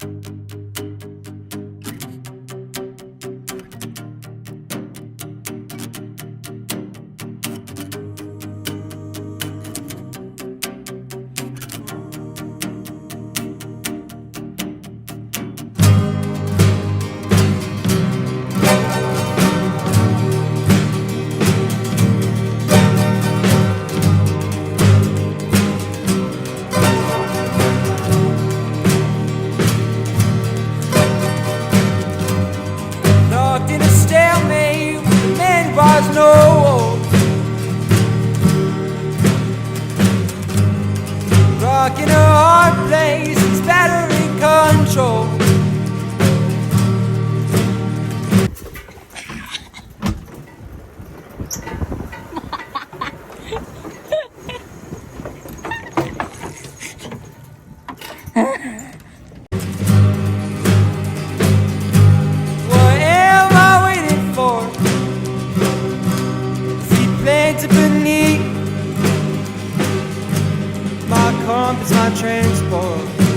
Locked in a stalemate with the man was no hope. Rocking a hard place, it's battery control. What am I waiting for? Feet planted beneath my compass, my transport.